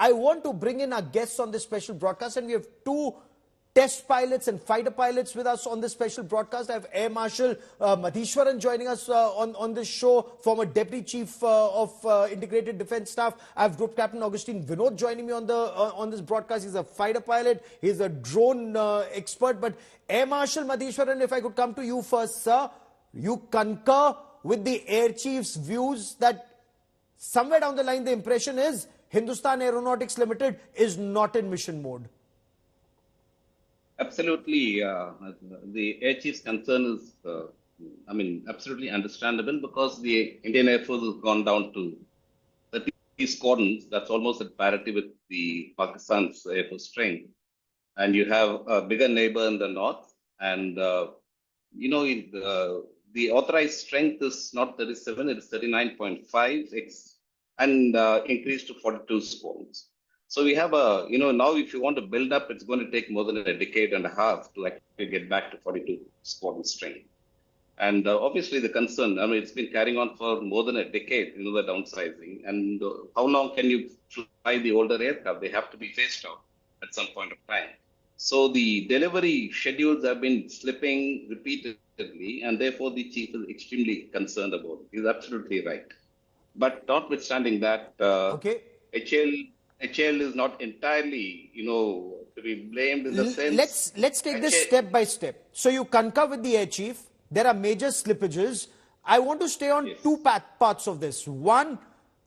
I want to bring in our guests on this special broadcast, and we have two test pilots and fighter pilots with us on this special broadcast. I have Air Marshal Madhishwaran joining us on this show, former Deputy Chief of Integrated Defence Staff. I have Group Captain Augustine Vinod joining me on this broadcast. He's a fighter pilot. He's a drone expert. But Air Marshal Madhishwaran, if I could come to you first, sir. You concur with the Air Chief's views that somewhere down the line the impression is Hindustan Aeronautics Limited is not in mission mode. Absolutely. The Air Chief's concern is, absolutely understandable, because the Indian Air Force has gone down to 30 squadrons. That's almost at parity with the Pakistan's Air Force strength. And you have a bigger neighbor in the north. And, the authorized strength is not 37, it is 39.5 and increased to 42 squadrons. So we have now if you want to build up, it's going to take more than a decade and a half to actually get back to 42 squadron strength. And obviously the concern, it's been carrying on for more than a decade, the downsizing. And how long can you fly the older aircraft? They have to be phased out at some point of time. So the delivery schedules have been slipping repeatedly, and therefore the chief is extremely concerned about it. He's absolutely right. But notwithstanding that, HAL is not entirely, to be blamed in the sense. Let's take this step by step. So you concur with the Air Chief. There are major slippages. I want to stay on two parts of this. One,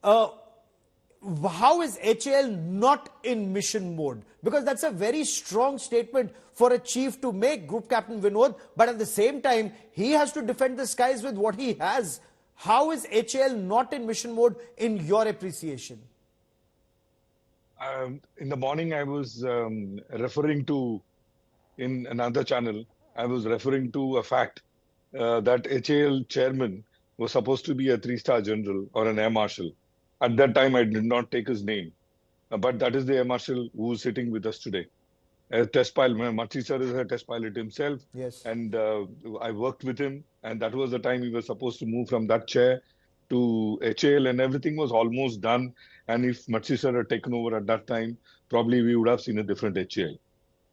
how is HAL not in mission mode? Because that's a very strong statement for a chief to make, Group Captain Vinod. But at the same time, he has to defend the skies with what he has. How is HAL not in mission mode in your appreciation? In the morning, I was referring to, in another channel, I was referring to a fact that HAL chairman was supposed to be a 3-star general or an air marshal. At that time, I did not take his name. But that is the air marshal who is sitting with us today. A test pilot, Machi sir is a test pilot himself. Yes. And I worked with him. And that was the time he was supposed to move from that chair to HAL, and everything was almost done. And if Machi sir had taken over at that time, probably we would have seen a different HAL.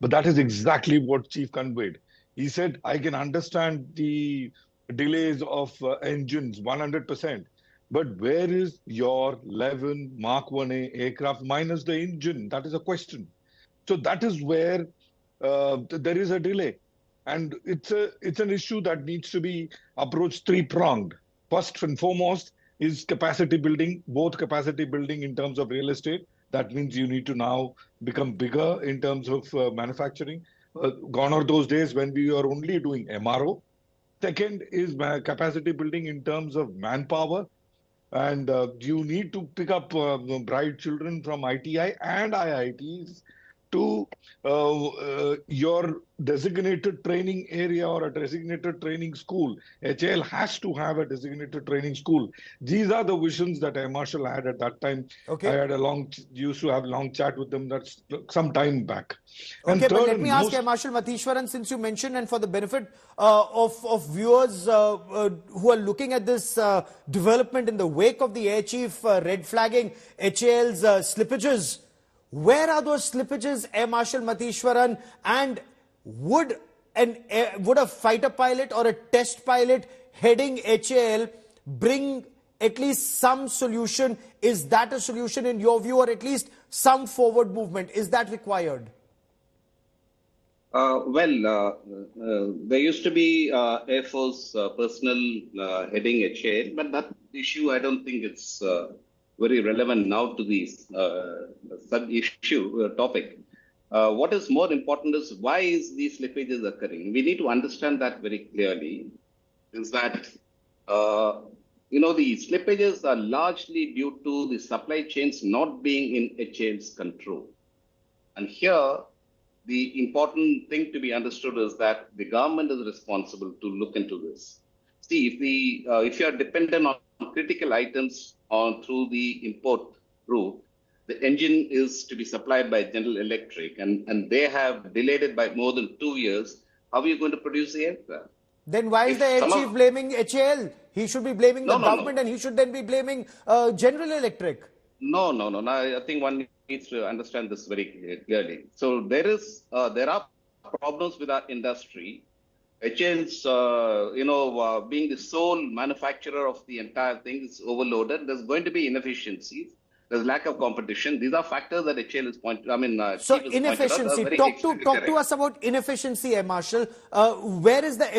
But that is exactly what Chief conveyed. He said, I can understand the delays of engines 100%. But where is your 11 Mark 1A aircraft minus the engine? That is a question. So that is where there is a delay. And it's an issue that needs to be approached three-pronged. First and foremost is capacity building, both capacity building in terms of real estate. That means you need to now become bigger in terms of manufacturing. Gone are those days when we are only doing MRO. Second is capacity building in terms of manpower. And you need to pick up bright children from ITI and IITs to your designated training area or a designated training school. HAL has to have a designated training school. These are the visions that Air Marshal had at that time. Okay. I had used to have a long chat with them. That's some time back. Okay, but let me ask Air Marshal Madhishwaran, since you mentioned, and for the benefit of viewers who are looking at this development in the wake of the Air Chief red flagging HAL's slippages, where are those slippages, Air Marshal Madhishwaran? And would a fighter pilot or a test pilot heading HAL bring at least some solution? Is that a solution in your view, or at least some forward movement? Is that required? There used to be Air Force personnel heading HAL, but that issue, I don't think it's very relevant now to this sub-issue topic. What is more important is why is these slippages occurring? We need to understand that very clearly. Is that the slippages are largely due to the supply chains not being in HAL's control. And here, the important thing to be understood is that the government is responsible to look into this. See, if you are dependent on critical items through the import route, the engine is to be supplied by General Electric, and they have delayed it by more than 2 years. How are you going to produce the aircraft? Then why is the Air Chief blaming HAL? He should be blaming the government, and he should then be blaming General Electric. No. I think one needs to understand this very clearly. So there are problems with our industry. HAL's, being the sole manufacturer of the entire thing is overloaded. There's going to be inefficiencies. There's lack of competition. These are factors that HAL is So Chief has pointed out. inefficiency. Very Talk extremely to correct. us about inefficiency, Air Marshal. Where is the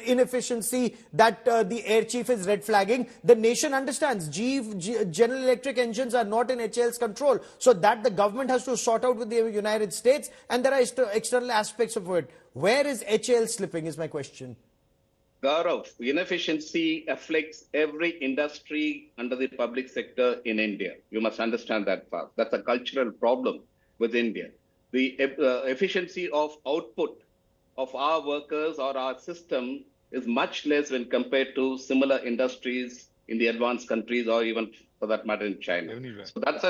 inefficiency that the Air Chief is red flagging? The nation understands General Electric engines are not in HAL's control, so that the government has to sort out with the United States, and there are external aspects of it. Where is HAL slipping? Is my question. Gaurav, inefficiency afflicts every industry under the public sector in India. You must understand that fact. That's a cultural problem with India. The efficiency of output of our workers or our system is much less when compared to similar industries in the advanced countries or even for that matter in China. Anywhere. So that's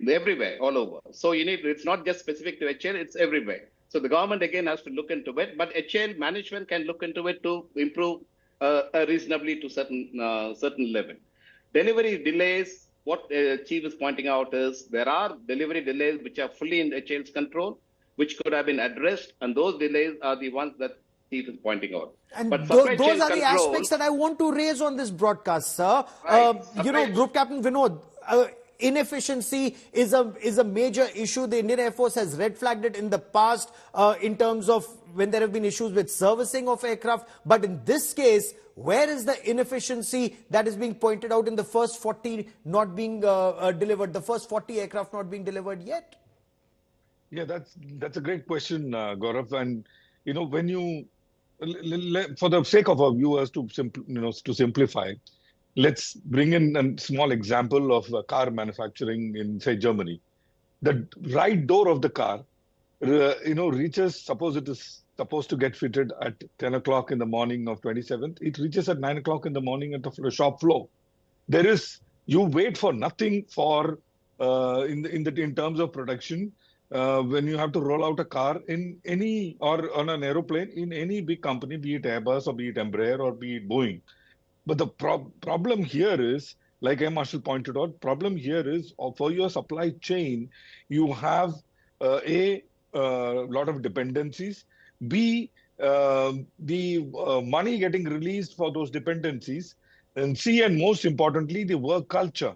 everywhere, all over. So it's not just specific to HAL, it's everywhere. So the government again has to look into it, but HAL management can look into it to improve reasonably to certain level. Delivery delays, what Chief is pointing out is there are delivery delays which are fully in HAL's control, which could have been addressed, and those delays are the ones that Chief is pointing out. And but those are the aspects that I want to raise on this broadcast, sir. Right. Group Captain Vinod, inefficiency is a major issue. The Indian Air Force has red flagged it in the past in terms of when there have been issues with servicing of aircraft. But in this case, where is the inefficiency that is being pointed out in the first 40 not being delivered, the first 40 aircraft not being delivered yet? Yeah, that's a great question, Gaurav. And when you, for the sake of our viewers to simplify, let's bring in a small example of car manufacturing in, say, Germany. The right door of the car, reaches, suppose it is supposed to get fitted at 10 o'clock in the morning of 27th, it reaches at 9 o'clock in the morning at the shop floor. You wait for nothing for, in terms of production, when you have to roll out a car in any, or on an aeroplane, in any big company, be it Airbus or be it Embraer or be it Boeing. But the problem here is, like Air Marshal pointed out, problem here is for your supply chain, you have a lot of dependencies. B, the money getting released for those dependencies. And C, and most importantly, the work culture.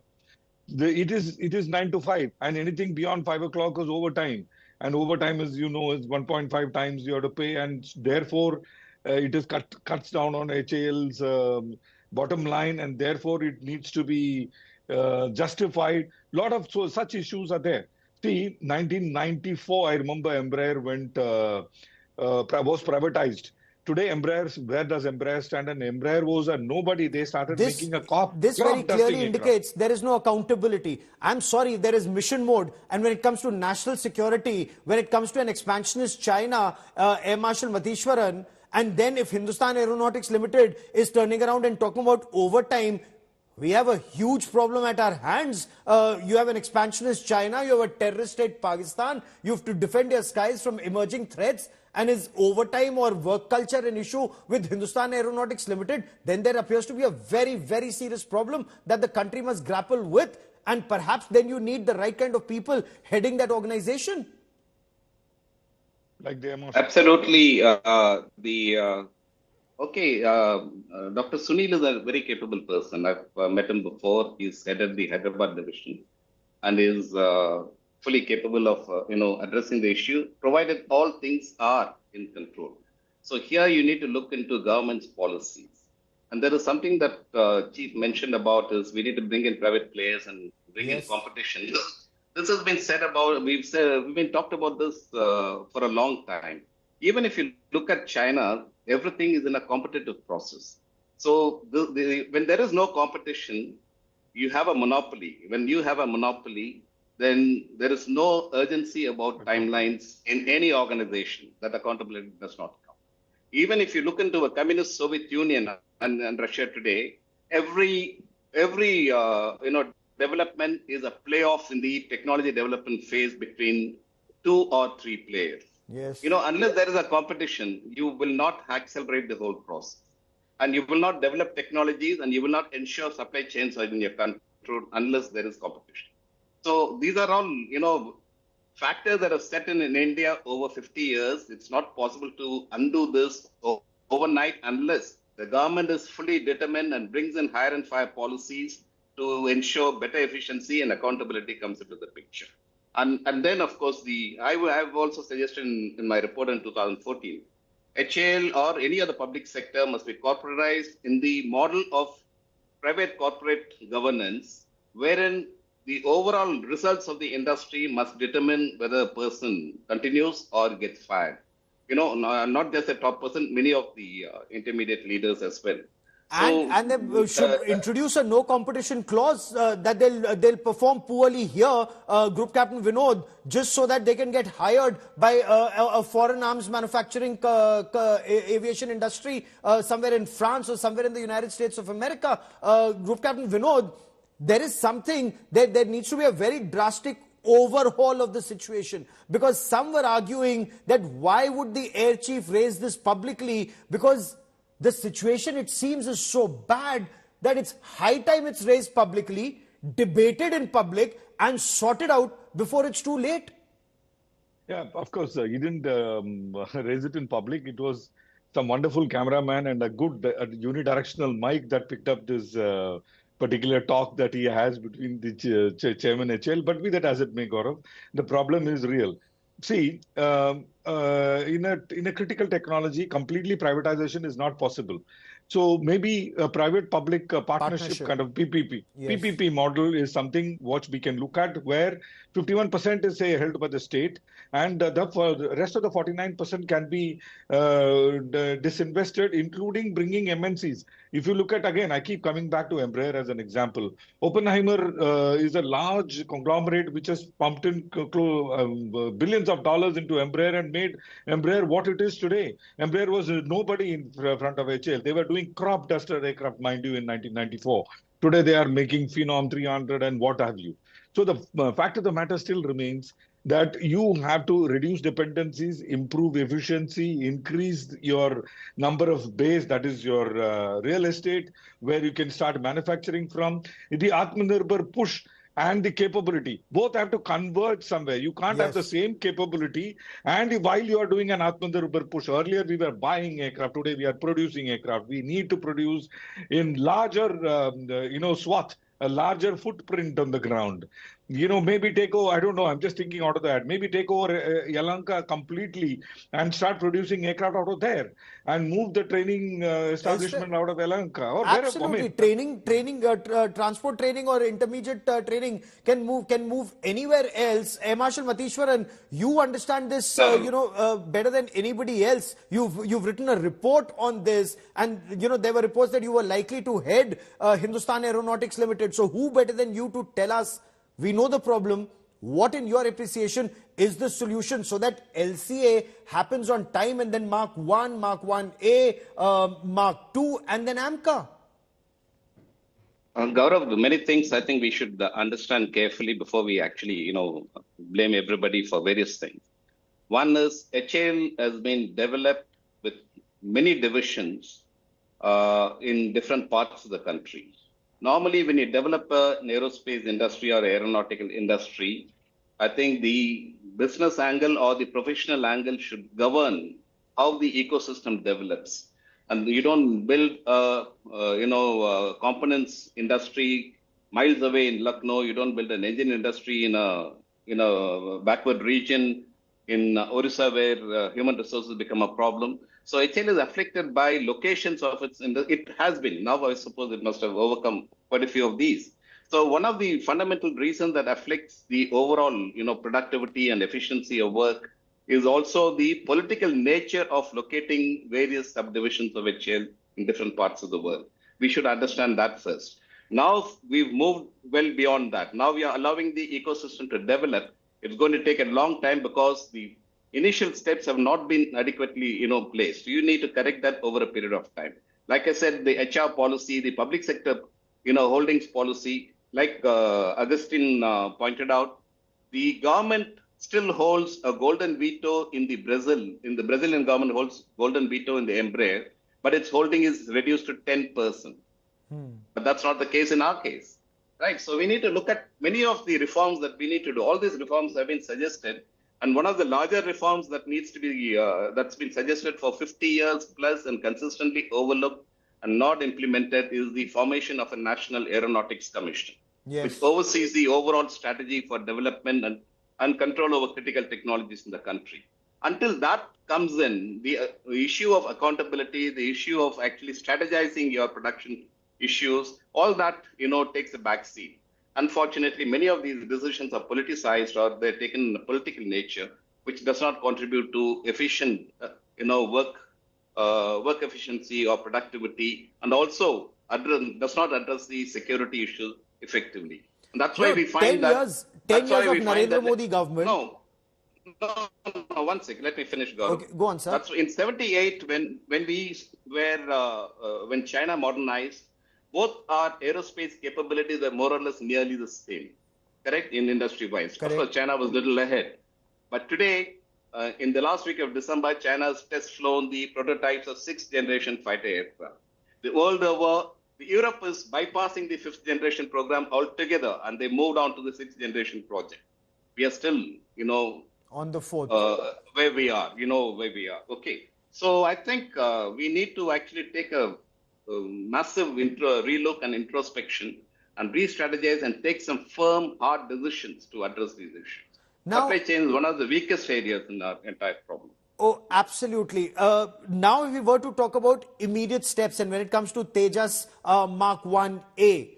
It is 9 to 5, and anything beyond 5 o'clock is overtime. And overtime is 1.5 times you have to pay, and therefore it is cuts down on HAL's bottom line, and therefore it needs to be justified. Lot of such issues are there. See, 1994, I remember Embraer was privatized. Today, where does Embraer stand? And Embraer was a nobody. They started making a cop. This very clearly indicates there is no accountability. I'm sorry, there is mission mode. And when it comes to national security, when it comes to an expansionist China, Air Marshal Madhishwaran, and then if Hindustan Aeronautics Limited is turning around and talking about overtime, we have a huge problem at our hands. You have an expansionist China, you have a terrorist state Pakistan, you have to defend your skies from emerging threats. And is overtime or work culture an issue with Hindustan Aeronautics Limited? Then there appears to be a very, very serious problem that the country must grapple with. And perhaps then you need the right kind of people heading that organization. Like the Absolutely. Dr. Sunil is a very capable person. I've met him before. He's headed the Hyderabad division and is fully capable of addressing the issue, provided all things are in control. So here you need to look into government's policies. And there is something that Chief mentioned about is we need to bring in private players and bring in competition. This has been said about, we've been talked about this for a long time. Even if you look at China, everything is in a competitive process. So when there is no competition, you have a monopoly. When you have a monopoly, then there is no urgency about timelines in any organization. That accountability does not come. Even if you look into a communist Soviet Union and Russia today, every development is a playoff in the technology development phase between 2 or 3 players. Yes. Unless there is a competition, you will not accelerate the whole process. And you will not develop technologies and you will not ensure supply chains are in your control unless there is competition. So these are all, factors that are set in India over 50 years. It's not possible to undo this overnight unless the government is fully determined and brings in hire and fire policies to ensure better efficiency and accountability comes into the picture. And then, of course, I have also suggested in my report in 2014, HAL or any other public sector must be corporatized in the model of private corporate governance, wherein the overall results of the industry must determine whether a person continues or gets fired. Not just the top person, many of the intermediate leaders as well. And they should introduce a no competition clause that they'll perform poorly here, Group Captain Vinod, just so that they can get hired by a foreign arms manufacturing aviation industry somewhere in France or somewhere in the United States of America. Group Captain Vinod, there is something that there needs to be a very drastic overhaul of the situation, because some were arguing that why would the air chief raise this publicly, because the situation, it seems, is so bad that it's high time it's raised publicly, debated in public, and sorted out before it's too late. Yeah, of course, he didn't raise it in public. It was some wonderful cameraman and a good unidirectional mic that picked up this particular talk that he has between the chairman HL. But be that as it may, Gaurav, the problem is real. See, in a critical technology, completely privatization is not possible. So maybe a private-public partnership kind of PPP. Yes. PPP model is something which we can look at, where 51% is, say, held by the state, and the rest of the 49% can be disinvested, including bringing MNCs. If you look at, again, I keep coming back to Embraer as an example. Oppenheimer is a large conglomerate which has pumped in billions of dollars into Embraer and made Embraer what it is today. Embraer was nobody in front of HAL. They were doing crop duster aircraft, mind you, in 1994. Today they are making Phenom 300 and what have you. So the fact of the matter still remains that you have to reduce dependencies, improve efficiency, increase your number of bays, that is your real estate, where you can start manufacturing from. The Atmanirbhar push and the capability, both have to converge somewhere. You can't have the same capability. And while you are doing an Atmanirbhar push, earlier we were buying aircraft, today we are producing aircraft. We need to produce in larger, swath, a larger footprint on the ground. Maybe take over, I don't know, I'm just thinking out of that. Maybe take over Yelahanka completely and start producing aircraft out of there and move the training establishment out of Yelahanka. Or absolutely. Transport training or intermediate training can move anywhere else. Air Marshal Matheeshwaran, you understand this, better than anybody else. You've written a report on this, and, there were reports that you were likely to head Hindustan Aeronautics Limited. So who better than you to tell us, we know the problem, what in your appreciation is the solution so that LCA happens on time, and then Mark 1, Mark 1A, Mark 2, and then AMCA? Gaurav, many things I think we should understand carefully before we actually, blame everybody for various things. One is HAL has been developed with many divisions in different parts of the country. Normally, when you develop an aerospace industry or aeronautical industry, I think the business angle or the professional angle should govern how the ecosystem develops. And you don't build a components industry miles away in Lucknow. You don't build an engine industry in a backward region in Orissa, where human resources become a problem. So HAL is afflicted by locations of its industry. It has been. Now I suppose it must have overcome quite a few of these. So one of the fundamental reasons that afflicts the overall, productivity and efficiency of work is also the political nature of locating various subdivisions of HAL in different parts of the world. We should understand that first. Now we've moved well beyond that. Now we are allowing the ecosystem to develop. It's going to take a long time because the initial steps have not been adequately, placed. You need to correct that over a period of time. Like I said, the HR policy, the public sector, holdings policy, like Augustine pointed out, the government still holds a golden veto in the Brazilian government holds golden veto in the Embraer, but its holding is reduced to 10%. But that's not the case in our case. right? So we need to look at many of the reforms that we need to do. All these reforms have been suggested. And one of the larger reforms that needs to be, that's been suggested for 50 years plus and consistently overlooked and not implemented is the formation of a National Aeronautics Commission, which oversees the overall strategy for development and control over critical technologies in the country. Until that comes in, the issue of accountability, the issue of actually strategizing your production issues, all that, takes a back seat. Unfortunately, many of these decisions are politicized or they're taken in a political nature, which does not contribute to efficient, work efficiency or productivity, and also does not address the security issues effectively. And that's why we find 10 years of Narendra Modi government. No, 1 second. Let me finish, Gaurav. Okay, go on, sir. That's in '78 when China modernized. Both our aerospace capabilities are more or less nearly the same, correct, in industry-wise. Of course, China was a little ahead. But today, in the last week of December, China has test flown the prototypes of 6th-generation fighter aircraft. The world over, Europe is bypassing the 5th-generation program altogether, and they moved on to the 6th-generation project. We are still, on the 4th. Where we are. Okay. So I think we need to actually take a massive relook and introspection and re-strategize and take some firm, hard decisions to address these issues. Now, supply chain is one of the weakest areas in our entire problem. Oh, absolutely. Now, if we were to talk about immediate steps, and when it comes to Tejas Mark 1A,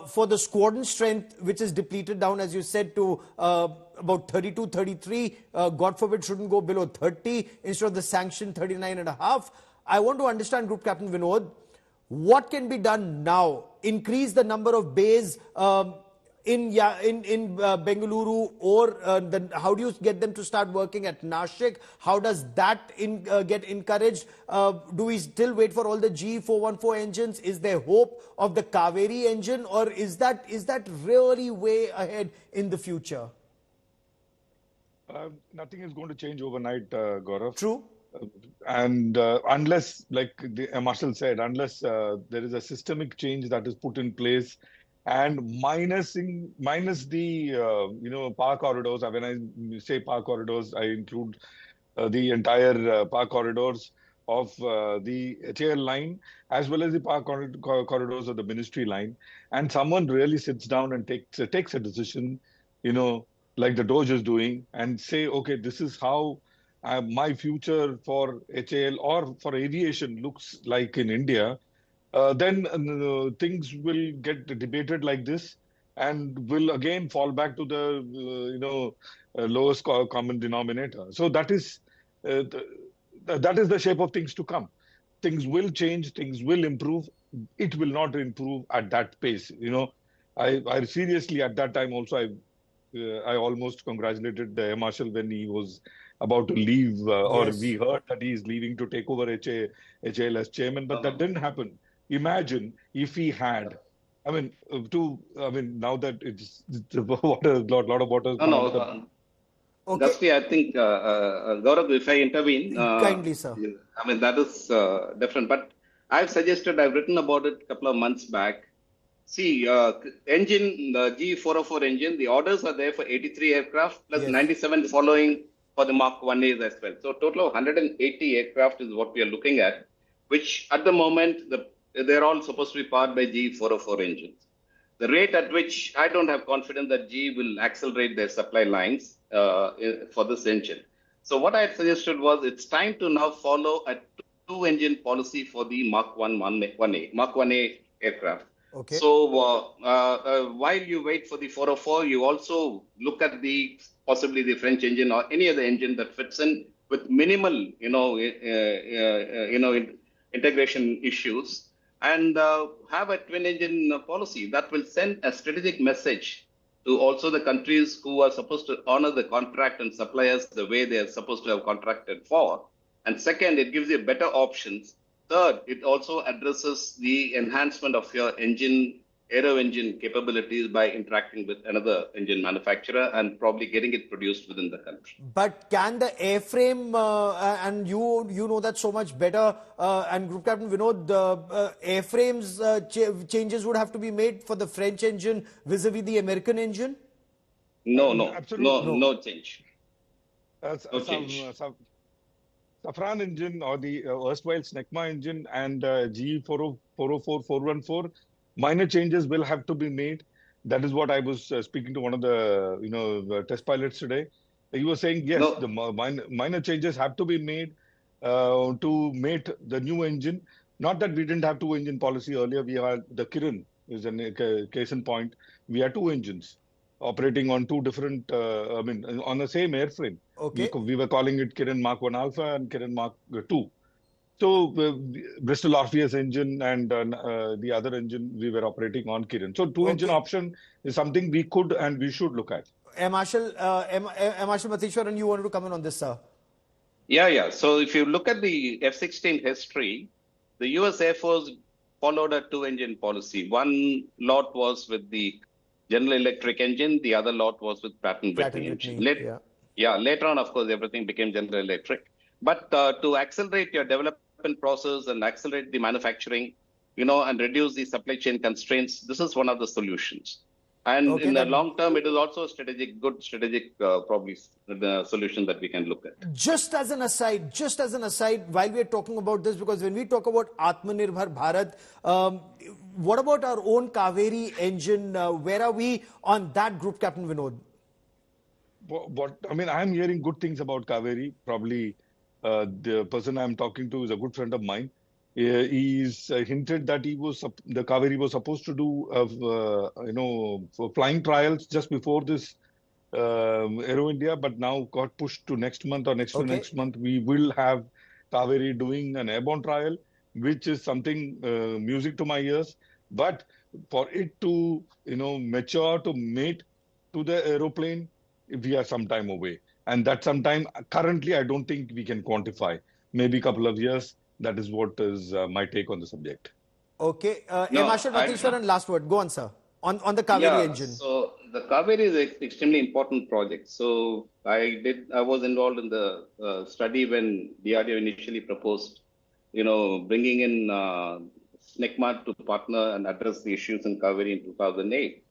for the squadron strength, which is depleted down, as you said, to about 32, 33, God forbid, shouldn't go below 30 instead of the sanctioned 39.5. I want to understand, Group Captain Vinod, what can be done now? Increase the number of bays in Bengaluru, or how do you get them to start working at Nashik? How does that get encouraged? Do we still wait for all the GE414 engines? Is there hope of the Kaveri engine, or is that really way ahead in the future? Nothing is going to change overnight, Gaurav. True. And unless, like the Marshal said, unless there is a systemic change that is put in place, and minus the power corridors. When I say power corridors, I include the entire power corridors of the HAL line, as well as the power corridors of the ministry line. And someone really sits down and takes a decision, like the Doge is doing, and say, okay, this is how my future for HAL or for aviation looks like in India. Then things will get debated like this, and will again fall back to the lowest common denominator. So that is the shape of things to come. Things will change, things will improve. It will not improve at that pace. I seriously at that time also I almost congratulated the Air Marshal when he was about to leave, or we heard that he is leaving to take over HAL as chairman, but that didn't happen. Imagine if he had, now that it's water, a lot of water. Okay. I think, Gaurav, if I intervene. Kindly, sir. That is different, but I've written about it a couple of months back. See, the G404 engine, the orders are there for 83 aircraft plus 97 following for the Mark 1As as well. So total of 180 aircraft is what we are looking at, which at the moment, they're all supposed to be powered by G404 engines. The rate at which I don't have confidence that GE will accelerate their supply lines for this engine. So what I had suggested was it's time to now follow a two-engine policy for the Mark 1A aircraft. Okay. So while you wait for the 404, you also look at possibly the French engine or any other engine that fits in with minimal, integration issues, and have a twin-engine policy that will send a strategic message to also the countries who are supposed to honor the contract and supply us the way they are supposed to have contracted for. And second, it gives you better options. Third, it also addresses the enhancement of your engine aero engine capabilities by interacting with another engine manufacturer and probably getting it produced within the country. But can the airframe, and you know that so much better, and Group Captain Vinod, the airframes changes would have to be made for the French engine vis-a-vis the American engine? Absolutely. No change. No Some change. Safran engine or the erstwhile Snecma engine and GE 404, 414, minor changes will have to be made. That is what I was speaking to one of the the test pilots today. He was saying yes, the No, minor changes have to be made to mate the new engine. Not that we didn't have two engine policy earlier. We had the Kiran is a case in point. We had two engines operating on two different, on the same airframe. Okay. We were calling it Kiran Mark 1 Alpha and Kiran Mark 2. So Bristol Orpheus engine and the other engine we were operating on Kiran. So two engine option is something we could and we should look at. Air Marshal Matheshwaran, you wanted to come in on this, sir? Yeah. So if you look at the F-16 history, the US Air Force followed a two-engine policy. One lot was with the General Electric engine, the other lot was with Pratt & Whitney engine. Later on, of course, everything became General Electric. But to accelerate your development process and accelerate the manufacturing, and reduce the supply chain constraints, this is one of the solutions. And in the long term, it is also a good strategic, probably the solution that we can look at. Just as an aside, while we are talking about this, because when we talk about Atmanirbhar Bharat, what about our own Kaveri engine? Where are we on that, Group Captain Vinod? I'm hearing good things about Kaveri. Probably the person I'm talking to is a good friend of mine. He's hinted that the Kaveri was supposed to do for flying trials just before this Aero India, but now got pushed to next month or next to next month. We will have Kaveri doing an airborne trial, which is something music to my ears. But for it to mature to mate to the aeroplane, we are some time away, and that sometime currently I don't think we can quantify. Maybe a couple of years. That is what is my take on the subject. Okay. Air Marshal Matheshwaran, last word. Go on, sir. On the Kaveri engine. So the Kaveri is an extremely important project. So I was involved in the study when DRDO initially proposed, bringing in SNECMA to partner and address the issues in Kaveri in 2008.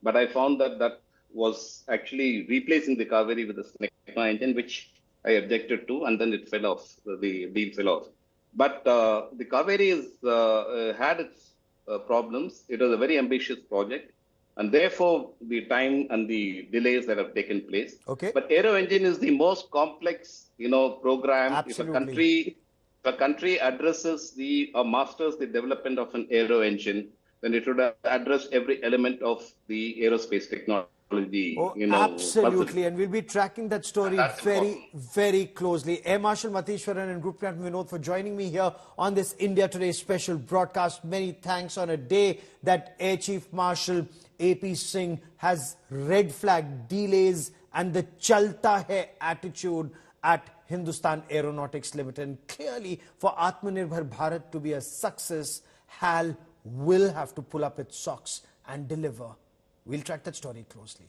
But I found that was actually replacing the Kaveri with the SNECMA engine, which I objected to, and then it fell off. The deal fell off. But the Kaveri had its problems. It was a very ambitious project, and therefore the time and the delays that have taken place. But Aero Engine is the most complex, program. Absolutely. If a country addresses masters the development of an Aero Engine, then it would address every element of the aerospace technology. Absolutely, and we'll be tracking that story very closely. Air Marshal Matheshwaran and Group Captain Vinod for joining me here on this India Today special broadcast. Many thanks on a day that Air Chief Marshal AP Singh has red flag delays and the chalta hai attitude at Hindustan Aeronautics Limited. And clearly, for Atmanirbhar Bharat to be a success, HAL will have to pull up its socks and deliver. We'll track that story closely.